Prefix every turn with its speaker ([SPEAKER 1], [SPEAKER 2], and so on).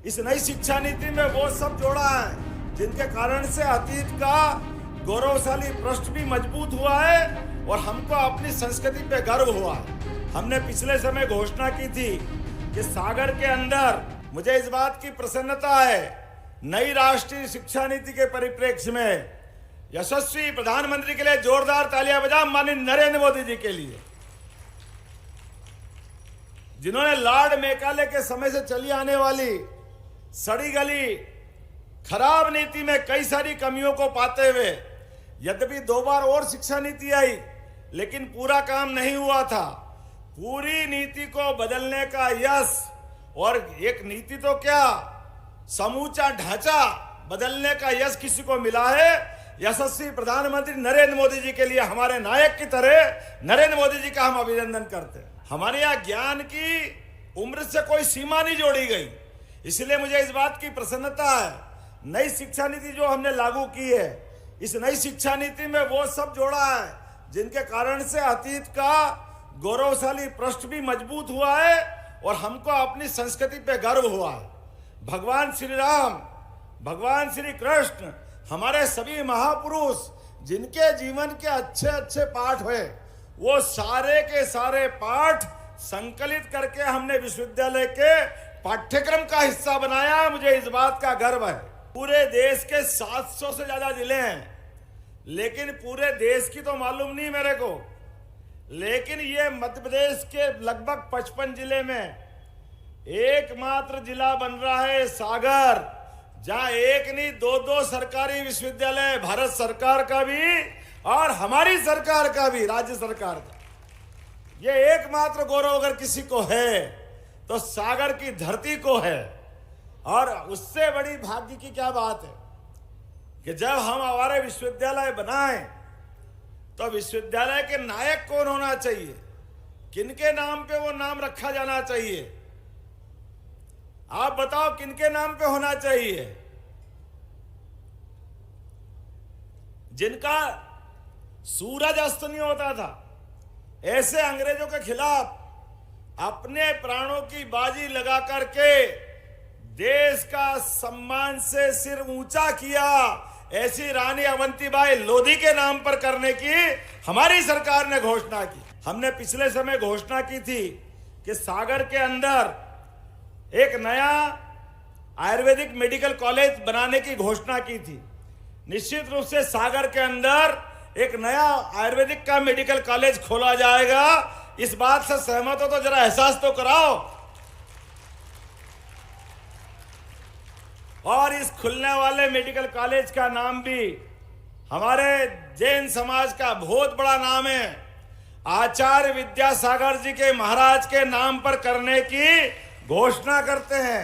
[SPEAKER 1] इस नई शिक्षा नीति में वो सब जोड़ा है जिनके कारण से अतीत का गौरवशाली पृष्ठ भी मजबूत हुआ है और हमको अपनी संस्कृति पे गर्व हुआ है। हमने पिछले समय घोषणा की थी कि सागर के अंदर, मुझे इस बात की प्रसन्नता है, नई राष्ट्रीय शिक्षा नीति के परिप्रेक्ष्य में यशस्वी प्रधानमंत्री के लिए जोरदार तालियां बजाएं माननीय नरेंद्र मोदी जी के लिए, जिन्होंने लॉर्ड मेकाले के समय से चली आने वाली सड़ी गली खराब नीति में कई सारी कमियों को पाते हुए, यद्यपि 2 बार और शिक्षा नीति आई लेकिन पूरा काम नहीं हुआ था, पूरी नीति को बदलने का यश, और एक नीति तो क्या, समूचा ढांचा बदलने का यश किसी को मिला है। यशस्वी प्रधानमंत्री नरेंद्र मोदी जी के लिए, हमारे नायक की तरह नरेंद्र मोदी जी का हम अभिनंदन करते हैं। हमारे यहाँ ज्ञान की उम्र से कोई सीमा नहीं जोड़ी गई, इसलिए मुझे इस बात की प्रसन्नता है, नई शिक्षा नीति जो हमने लागू की है, इस नई शिक्षा नीति में वो सब जोड़ा है जिनके कारण से अतीत का गौरवशाली पृष्ठ भी मजबूत हुआ है और हमको अपनी संस्कृति पे गर्व हुआ है। भगवान श्री राम, भगवान श्री कृष्ण, हमारे सभी महापुरुष जिनके जीवन के अच्छे अच्छे पाठ हुए, वो सारे के सारे पाठ संकलित करके हमने विश्वविद्यालय के पाठ्यक्रम का हिस्सा बनाया। मुझे इस बात का गर्व है। पूरे देश के 700 से ज्यादा जिले हैं, लेकिन पूरे देश की तो मालूम नहीं मेरे को, लेकिन ये मध्य प्रदेश के लगभग 55 जिले में एकमात्र जिला बन रहा है सागर, जहां एक नहीं 2-2 सरकारी विश्वविद्यालय, भारत सरकार का भी और हमारी सरकार का भी, राज्य सरकार का। ये एकमात्र गौरव अगर किसी को है तो सागर की धरती को है। और उससे बड़ी भाग्य की क्या बात है कि जब हम हमारे विश्वविद्यालय बनाएं तो विश्वविद्यालय के नायक कौन होना चाहिए, किनके नाम पे वो नाम रखा जाना चाहिए, आप बताओ किनके नाम पे होना चाहिए? जिनका सूरज अस्त नहीं होता था, ऐसे अंग्रेजों के खिलाफ अपने प्राणों की बाजी लगा करके देश का सम्मान से सिर ऊंचा किया, ऐसी रानी अवंतीबाई लोधी के नाम पर करने की हमारी सरकार ने घोषणा की। हमने पिछले समय घोषणा की थी कि सागर के अंदर एक नया आयुर्वेदिक मेडिकल कॉलेज बनाने की घोषणा की थी। निश्चित रूप से सागर के अंदर एक नया आयुर्वेदिक का मेडिकल कॉलेज खोला जाएगा। इस बात से सहमत हो तो जरा एहसास तो कराओ। और इस खुलने वाले मेडिकल कॉलेज का नाम भी हमारे जैन समाज का बहुत बड़ा नाम है, आचार्य विद्यासागर जी के महाराज के नाम पर करने की घोषणा करते हैं।